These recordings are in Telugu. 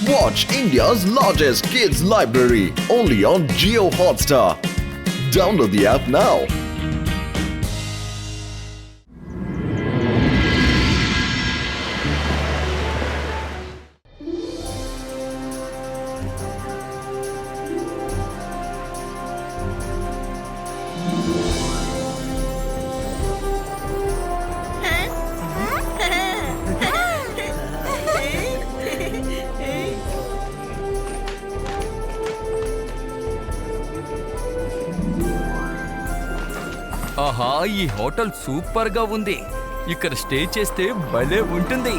Watch India's largest kids library only on Jio Hotstar. Download the app now. ఆహా, ఈ హోటల్ సూపర్ గా ఉంది. ఇక్కడ స్టే చేస్తే భలే ఉంటుంది.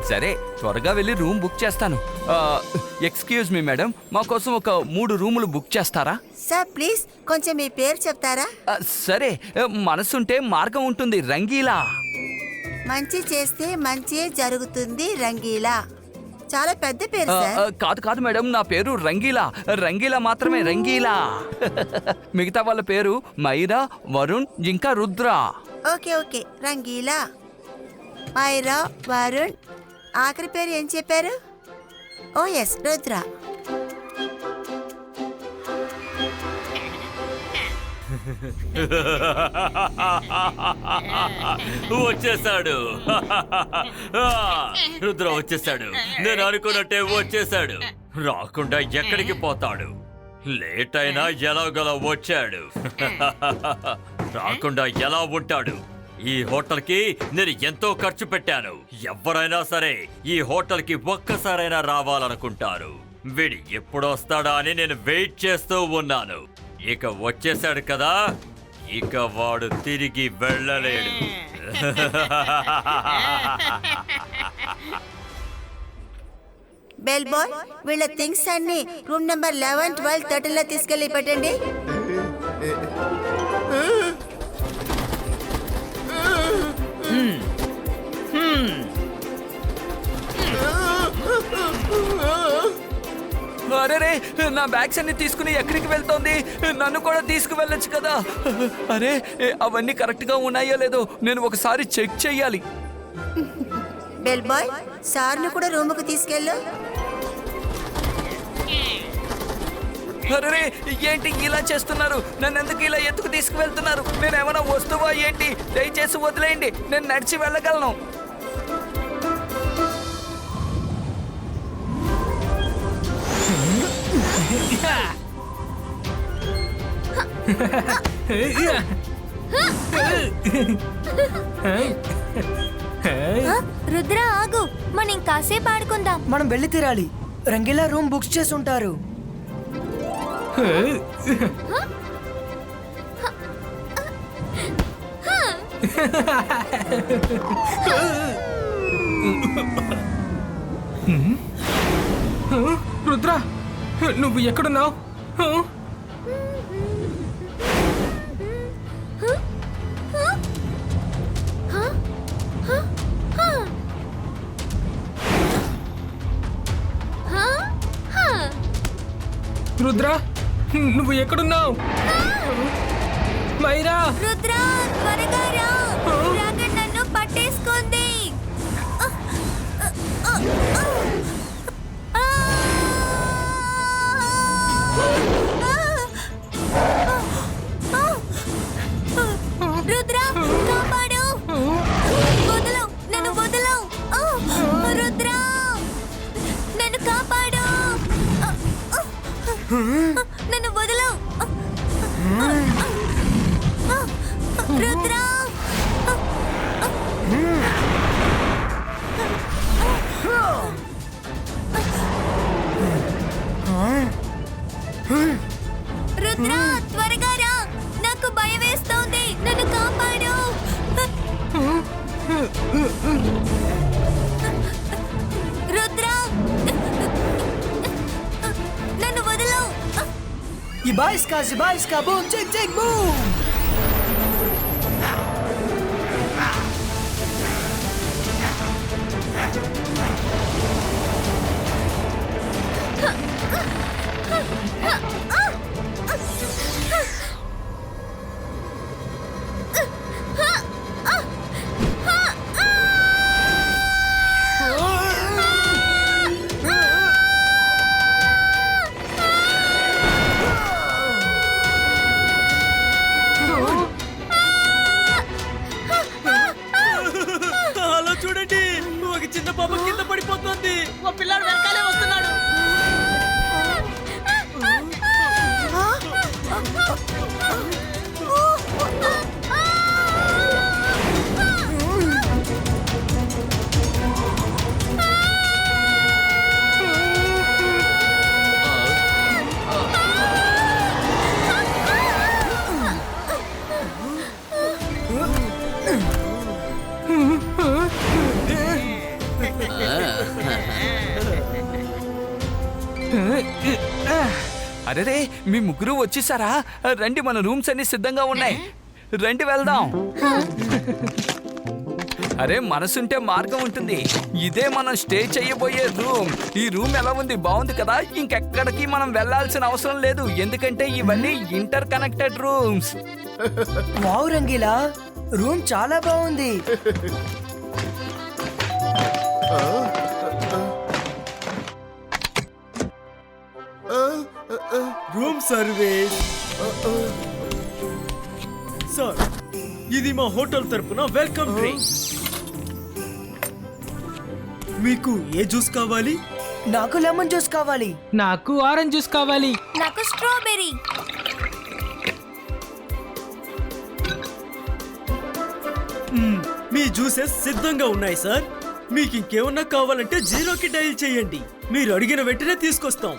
సరే, త్వరగా వెళ్ళి రూమ్ బుక్ చేస్తాను. ఎక్స్క్యూజ్ మీ మేడం, మా కోసం ఒక 3 రూములు బుక్ చేస్తారా? సార్ ప్లీజ్ కొంచెం మీ పేరు చెప్తారా? సరే, మనసుంటే మార్గం ఉంటుంది. రంగీలా. మంచి చేస్తే మంచి జరుగుతుంది రంగీలా. చాలా పెద్ద పేరు సార్. కాదు మేడం, నా పేరు రంగీలా. రంగీలా మాత్రమే, రంగీలా. మిగతా వాళ్ళ పేరు మైరా, వరుణ్, ఇంకా రుద్ర. ఓకే రంగీలా, మైరా, వరుణ్. ఆఖరి పేరు ఏం చెప్పారు? ఓ ఎస్, రుద్ర. వచ్చేసాడు. రుద్ర వచ్చేసాడు. నేను అనుకున్నట్టే వచ్చేసాడు. రాకుండా ఎక్కడికి పోతాడు? లేట్ అయినా ఎలాగోలా వచ్చాడు. రాకుండా ఎలా ఉంటాడు? ఈ హోటల్ కి నేను ఎంతో ఖర్చు పెట్టాను. ఎవరైనా సరే ఈ హోటల్ కి ఒక్కసారైనా రావాలనుకుంటారు. వీడు ఎప్పుడొస్తాడా అని నేను వెయిట్ చేస్తూ ఉన్నాను. ఇక వచ్చేసాడు కదా, ఇక వాడు తిరిగి వెళ్ళలేడు. బెల్ బాయ్, వీళ్ళ థింగ్స్ అన్ని రూమ్ నెంబర్ 11, 12, 13 లో తీసుకెళ్ళి పెట్టండి. అరే, నా బ్యాగ్స్ అన్ని తీసుకుని ఎక్కడికి వెళ్తోంది? నన్ను కూడా తీసుకువెళ్ళొచ్చు కదా. అరే, అవన్నీ కరెక్ట్ గా ఉన్నాయో లేదో నేను ఒకసారి చెక్ చెయ్యాలి. బెల్ బాయ్, సార్ను కూడా రూముకు తీసుకెళ్ళు. అరే, ఏంటి ఇలా చేస్తున్నారు? నన్ను ఎందుకు ఇలా ఎత్తుకు తీసుకువెళ్తున్నారు? నేను ఏమైనా వస్తువా ఏంటి? దయచేసి వదిలేయండి, నేను నడిచి వెళ్ళగలను. రుద్ర ఆగు, మనం ఇంకాసేపు ఆడుకుందాం. మనం వెళ్ళి తీరాలి. రంగీలా రూమ్ బుక్స్ చేసి ఉంటారు. రుద్ర, నువ్వు ఎక్కడున్నావు? రుద్ర, నువ్వు ఎక్కడున్నావు? మైరా, రుద్ర త్వరగా రా, డ్రాగన్ నన్ను పట్టేసుకుంది. రుద్ర కాపాడు, వదలు, నన్ను వదలు. రుద్ర నన్ను కాపాడు, నన్ను వదలు. రుద్ర, రుద్ర త్వరగా రా, నాకు భయం వేస్తోంది, నన్ను కాపాడు. రుద్ర నన్ను వదలు. Ibaiska, boom, chick, boom! ఉంది. ఓ పిల్లాడు వెనకాలే వస్తున్నాడు. అరే మీ ముగ్గురు వచ్చేసారా? రండి, మన రూమ్స్ అన్ని సిద్ధంగా ఉన్నాయి. రండి వెళ్దాం. అరే మనసుంటే మార్గం ఉంటుంది. ఇదే మనం స్టే చేయబోయే రూమ్. ఈ రూమ్ ఎలా ఉంది? బాగుంది కదా? ఇంకెక్కడికి మనం వెళ్ళాల్సిన అవసరం లేదు, ఎందుకంటే ఇవన్నీ inter connected rooms. Wow Rangeela, room చాలా బాగుంది. Room service. సార్, ఇది మా హోటల్ తరపున వెల్కమ్ డ్రింక్. మీకు ఏ జ్యూస్ కావాలి? నాకు లెమన్ జ్యూస్ కావాలి. నాకు ఆరెంజ్ జ్యూస్ కావాలి. నాకు స్ట్రాబెర్రీ. మీ జ్యూసెస్ సిద్ధంగా ఉన్నాయి సార్. మీకు ఇంకేమన్నా కావాలంటే జీరోకి డయల్ చేయండి. మీరు అడిగిన వెంటనే తీసుకొస్తాం.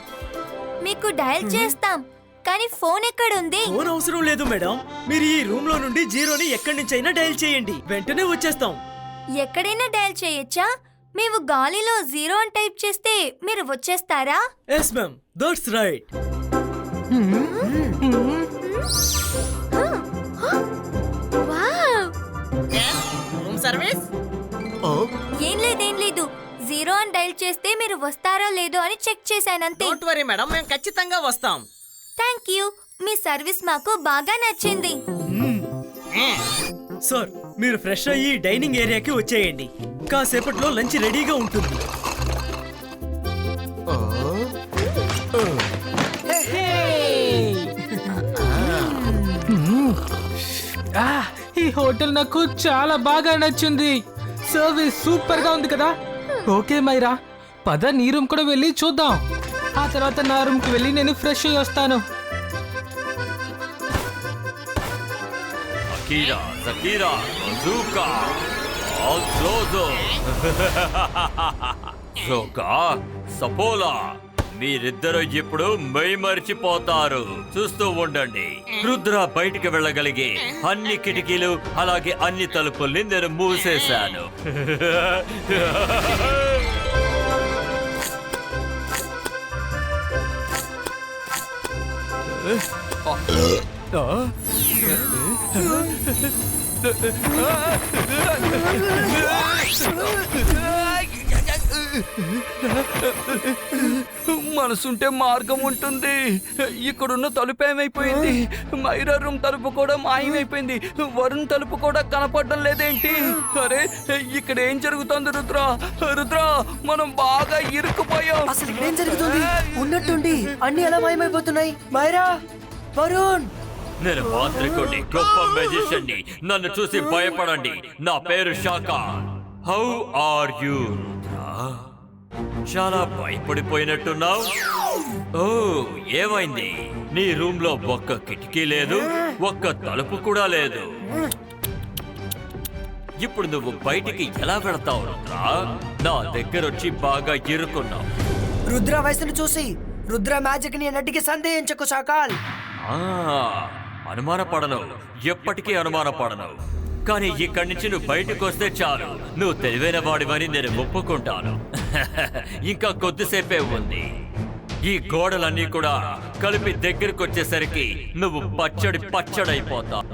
మీకు డయల్ చేస్తాం, కానీ ఫోన్ ఎక్కడుంది? ఫోన్ అవసరం లేదు మేడం. మీరు ఈ రూమ్ లో నుండి జీరోని ఎక్కడి నుంచి అయినా డయల్ చేయండి, వెంటనే వచ్చేస్తాం. ఎక్కడైనా డయల్ చేయొచ్చా? మేము గాలిలో 0 అని టైప్ చేస్తే మీరు వచ్చేస్తారా? Yes ma'am, that's right. Room service. ఏం లేదు 0 అని డయల్ చేస్తే మీరు వస్తారో లేదో అని చెక్ చేశానంతే. డోంట్ వరీ మేడం, మేము ఖచ్చితంగా వస్తాం. థ్యాంక్ యూ, మీ సర్వీస్ మాకు బాగా నచ్చింది. సార్, మీరు ఫ్రెష్ అయ్యి డైనింగ్ ఏరియాకి వచ్చేయండి. కాసేపట్లో లంచ్ రెడీగా ఉంటుంది. ఈ హోటల్ నాకు చాలా బాగా నచ్చింది. సర్వీస్ సూపర్ గా ఉంది కదా? ఓకే మైరా, పద నీ రూమ్ కూడా వెళ్ళి చూద్దాం. ఆ తర్వాత నా రూమ్ కి వెళ్ళి నేను ఫ్రెష్ అయ్యి వస్తాను. అకీరా, జకీరా, బజూకా, ఆల్స్లోజో, జోకా, సపోలా, మీరిద్దరూ ఇప్పుడు మైమరిచిపోతారు. చూస్తూ ఉండండి. రుద్ర బయటికి వెళ్ళగలిగే అన్ని కిటికీలు అలాగే అన్ని తలుపుల్ని నేను మూసేశాను. మనసుంటే మార్గం ఉంటుంది. ఇక్కడున్న తలుపు ఏమైపోయింది? మైరా రూమ్ తలుపు కూడా మాయమైపోయింది. వరుణ్ తలుపు కూడా కనపడడం లేదేంటి? అరే ఇక్కడ ఏం జరుగుతుంది? రుద్ర, మనం బాగా ఇరుక్కుపోయాం. అసలు ఇక్కడేం జరుగుతుంది? ఉన్నట్టుండి అన్ని ఎలా మాయమైపోతున్నాయి? మైరా, వరుణ్. నేను మాంత్రికుడిని, గొప్ప మెజిషియన్ని. నన్ను చూసి భయపడండి. నా పేరు శాకా. How are you? చాలా భయపడిపోయినట్టున్నావు. ఓ, ఏమైంది? నీ రూమ్ లో ఒక్క కిటికీ లేదు, ఒక్క తలుపు కూడా లేదు. ఇప్పుడు నువ్వు బయటికి ఎలా వెళతావు రుద్రా? నా దగ్గరొచ్చి బాగా ఇరుకున్నావు. రుద్ర వయసును చూసి రుద్ర మ్యాజిక్ ని అన్నిటికీ సందేహించకు శాకాల్. అనుమానపడను, ఎప్పటికీ అనుమానపడను. కానీ ఇక్కడి నుంచి నువ్వు బయటకు వస్తే చాలు, నువ్వు తెలివైన వాడివని నేను ఒప్పుకుంటాను. ఇంకా కొద్దిసేపే ఉంది. ఈ గోడలన్నీ కూడా కలిపి దగ్గరకు వచ్చేసరికి నువ్వు పచ్చడైపోతావు.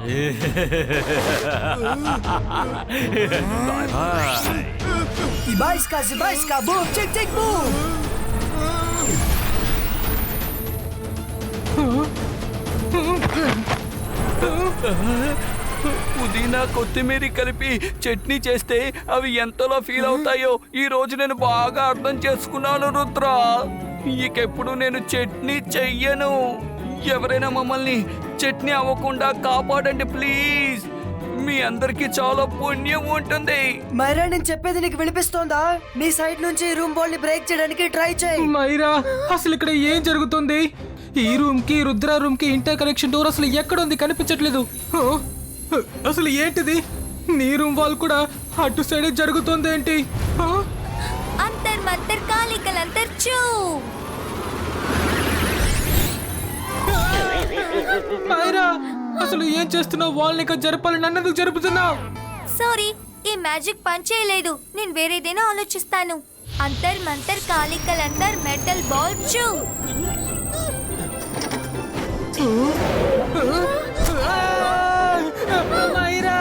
ఇబాయిస్కా బూమ్ చెక్ చెక్ బూమ్. పుదీనా కొత్తిమీర కలిపి చట్నీ చేస్తే అవి ఎంతలో ఫీల్ అవుతాయో ఈ రోజు నేను బాగా అర్థం చేసుకున్నాను రుద్ర. ఇంకెప్పుడు నేను చట్నీ చెయ్యను. ఎవరైనా మమ్మల్ని చట్నీ అవ్వకుండా కాపాడండి ప్లీజ్. మీ అందరికి చాలా పుణ్యం ఉంటుంది. మైరా నేను చెప్పేది నీకు వినిపిస్తోందా? నీ సైడ్ నుంచి రూమ్ బాల్ ని బ్రేక్ చేయడానికి ట్రై చేయి. మైరా అసలు ఇక్కడ ఏం జరుగుతుంది? ఈ రూమ్ కి రుద్ర రూమ్ కి ఇంటర్ కనెక్షన్ డోర్ అసలు ఎక్కడ ఉంది కనిపించట్లేదు. హ? అసలు ఏంటిది? నీ రూమ్ వాల్ కూడా అటు సైడ్ జరుగుతుంది ఏంటి? హ? అంతర్ మంతర్ కాలికల్ అంతర్ చూ. మైరా అసలు ఏం చేస్తున్నావు? వాల్ ని జరపాలని నన్నెందుకు జరుపుతున్నావు? సారీ, ఈ మ్యాజిక్ పని చేయలేదు. నేను వేరేదైనా ఆలోచిస్తాను. అంతర్ మంతర్ కాలికల్ అంతర్ మెటల్ బాల్ చూ. మైరా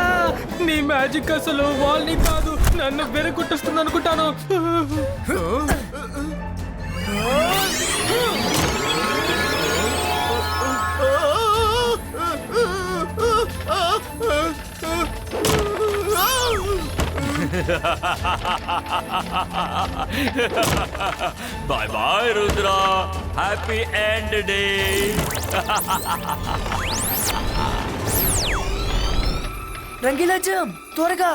నీ మ్యాజిక్ అసలు వాల్ ని కాదు నన్ను బెరగొట్టేస్తుంది అనుకుంటాను. Bye bye Rudra, happy end day. రంగీలా జామ్ త్వరగా.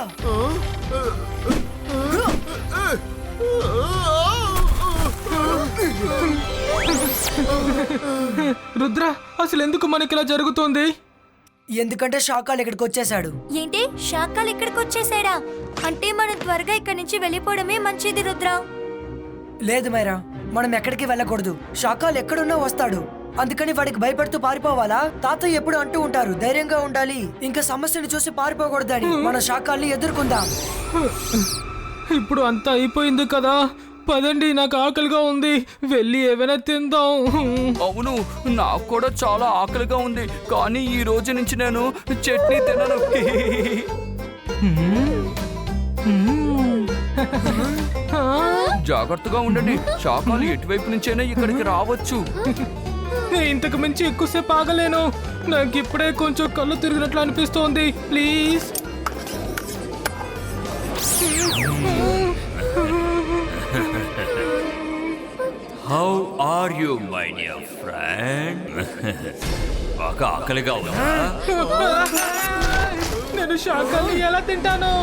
రుద్ర అసలు ఎందుకు మనకి ఇలా జరుగుతోంది? ఎందుకంటే షాకాల్ ఇక్కడికి వచ్చేసాడు. ఏంటి శాఖలు ఇక్కడికి వచ్చేసాడా? అంటే మనం త్వరగా ఇక్కడి నుంచి వెళ్ళిపోవడమే మంచిది రుద్ర. లేదు మైరా, మనం ఎక్కడికి వెళ్ళకూడదు. షాకాల్ ఎక్కడున్నా వస్తాడు. అందుకని వాడికి భయపడుతూ పారిపోవాలా? తాతయ్య ఎప్పుడు అంటూ ఉంటారు ధైర్యంగా ఉండాలి, ఇంకా సమస్యను చూసి పారిపోకూడదని. మన షాకాల్ని ఎదుర్కొందాం. ఇప్పుడు అంతా అయిపోయింది కదా, పదండి నాకు ఆకలిగా ఉంది, వెళ్ళి ఏమైనా తిందాం. అవును, నాకు కూడా చాలా ఆకలిగా ఉంది, కానీ ఈ రోజు నుంచి నేను చట్నీ తినను. జాగ్రత్తగా ఉండండి, శాకాలు ఎటువైపు నుంచైనా ఇక్కడికి రావచ్చు. ఇంతకు మించి ఎక్కువసేపు ఆగలేను, నాకు ఇప్పుడే కొంచెం కళ్ళు తిరిగినట్లు అనిపిస్తోంది. Please. How are you my dear friend? బాగా ఆకలిగా ఉందా? నేను శాకాలు ఎలా తింటాను?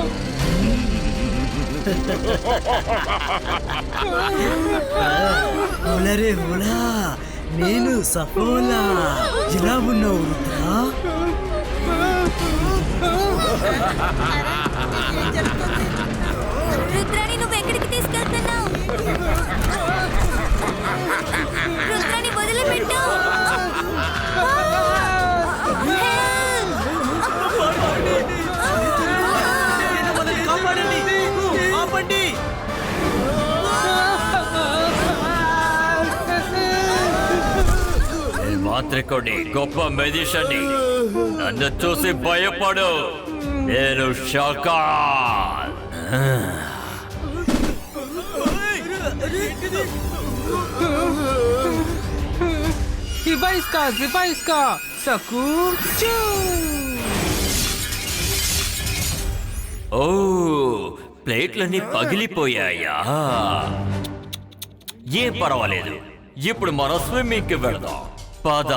ఓలరే ఓలా, నేను సఫోలా. ఎలా ఉన్నావు రుద్రా? రుద్రాని నువ్వు ఎక్కడికి తీసుకెళ్తున్నావు? రుద్రాని వదిలిపెట్టు. ఆపండి. మాంత్రికుడి గొప్ప మెజిషియన్ని, నన్ను చూసి భయపడు. నేను షాకాల్. రివైస్కా సకు. ఓ, ప్లేట్లన్నీ పగిలిపోయాయా? ఏం పర్వాలేదు, ఇప్పుడు మనం స్విమ్మింగ్ కి వెళదాం. పద.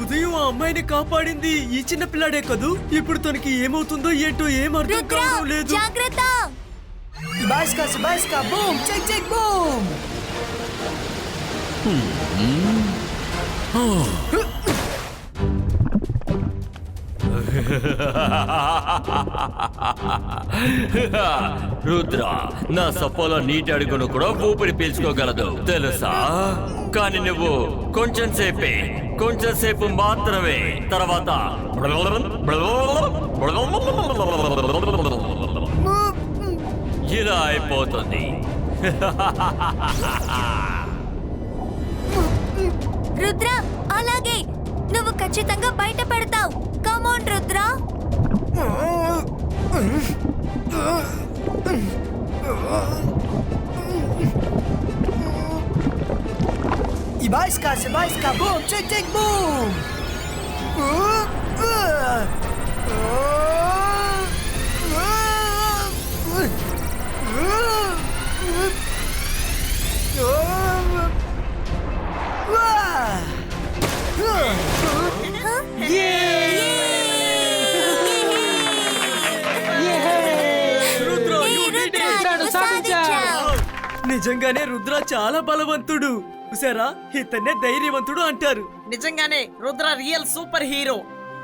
ఉదయం ఆ అమ్మాయిని కాపాడింది ఈ చిన్న పిల్లాడే కదూ. ఇప్పుడు తనకి ఏమవుతుందో ఏంటో ఏం అర్థం రుద్ర కావడం లేదు. జాగ్రత్త. బాస్కా boom check check boom. Rudra, నా సపోలో నీటి అడుగును కూడా ఊపిరి పీల్చుకోగలదు తెలుసా? కానీ నువ్వు కొంచెం సేపు మాత్రమే, తర్వాత ఇలా అయిపోతుంది. రుద్ర అలాగే, నువ్వు ఖచ్చితంగా బయటపడతావు. కమాన్ Rudra. Ibaiska, boom, check, check, boom! సాధించాం. నిజంగానే రుద్ర చాలా బలవంతుడు. చూసారా, ఇతన్నే ధైర్యవంతుడు అంటారు. నిజంగానే Rudra real super hero.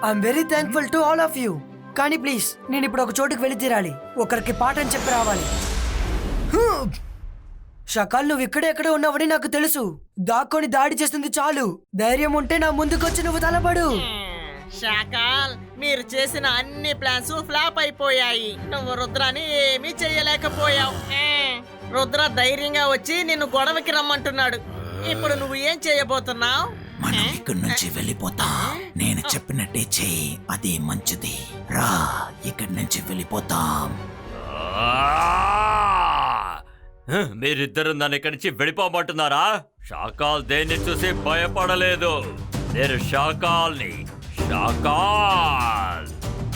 I'm very thankful to all of you. కానీ ప్లీజ్, నేను ఇప్పుడు ఒక చోటుకు వెళ్ళి తీరాలి. ఒకరికి పాఠం చెప్పి రావాలి. షకాల్, నువ్వు ఇక్కడే ఎక్కడ ఉన్నావని నాకు తెలుసు. దాక్కొని దాడి చేస్తుంది చాలు. ధైర్యం ఉంటే నా ముందుకొచ్చి నువ్వు తలపడు. షాకాల్, మీరు చేసిన అన్ని ప్లాన్స్ ఫ్లాప్ అయిపోయాయి. నువ్వు రుద్రాని ఏమీ చెయ్యలేకపోయావు. రుద్ర ధైర్యంగా వచ్చి నిన్ను గొడవకి రమ్మంటున్నాడు. ఇప్పుడు నువ్వు ఏం చేయబోతున్నావు? మనం ఇక్కడి నుంచి వెళ్ళిపోతాం. నేను చెప్పినట్టే చెయ్యి, అదే మంచిది. రా, ఇక్కడి నుంచి వెళ్ళిపోతాం. మీరిద్దరు నన్ను ఇక్కడి నుంచి వెళ్ళిపోమంటున్నారా? షాకాల్ దేన్ని చూసి భయపడలేదు. నేను షాకాల్ని. షాకాల్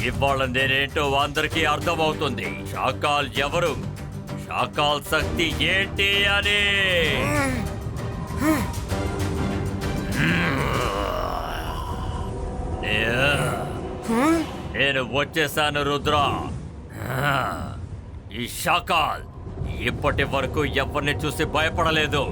ఇవాళ నేనేంటో అందరికీ అర్థమవుతుంది. షాకాల్ ఎవరు, షాకాల్ శక్తి ఏంటి అని. నేను వచ్చేసాను రుద్ర. ఈ షాకాల్ ఇప్పటి వరకు ఎవరిని చూసి భయపడలేదు.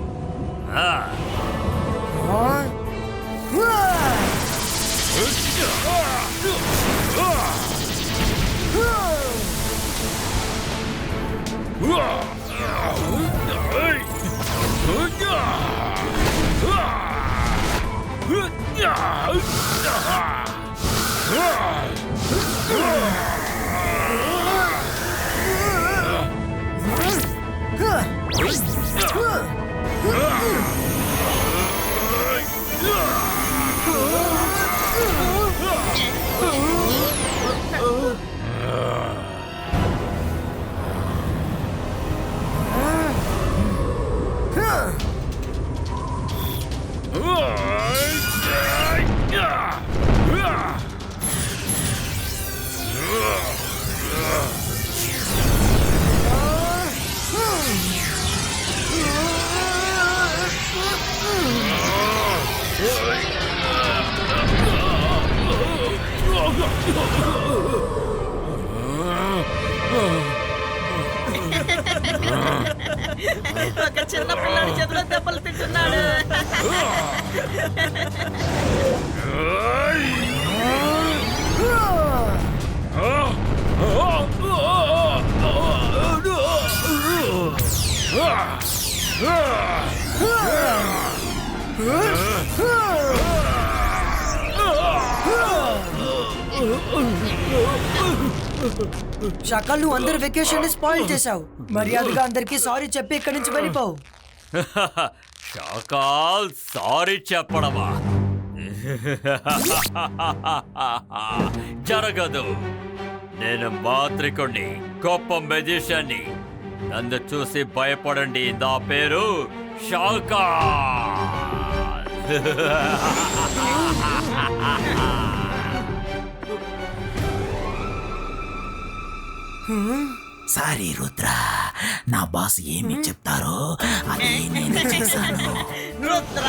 ఒక చిన్న పిల్లాడి చేతిలో దెబ్బలు తింటున్నాడు. షకాల్, నువ్వు అందరి వెకేషన్ స్పాయిల్ చేశావు. మర్యాదగా అందరికి సారీ చెప్పి ఇక్కడి నుంచి వెళ్ళిపోవు. షాకాల్ సారీ చెప్పడమా? జరగదు. నేను మాంత్రికుణ్ణి, గొప్ప మెజిషియన్ని. నన్ను చూసి భయపడండి. నా పేరు షాకాల్. సారీ రుద్ర, నా బాస్ ఏమి చెప్తారో అదే నేను చేశాను. Rudra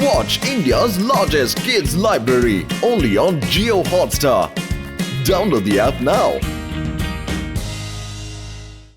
Watch India's largest kids library only on Jio Hotstar. Download the app now.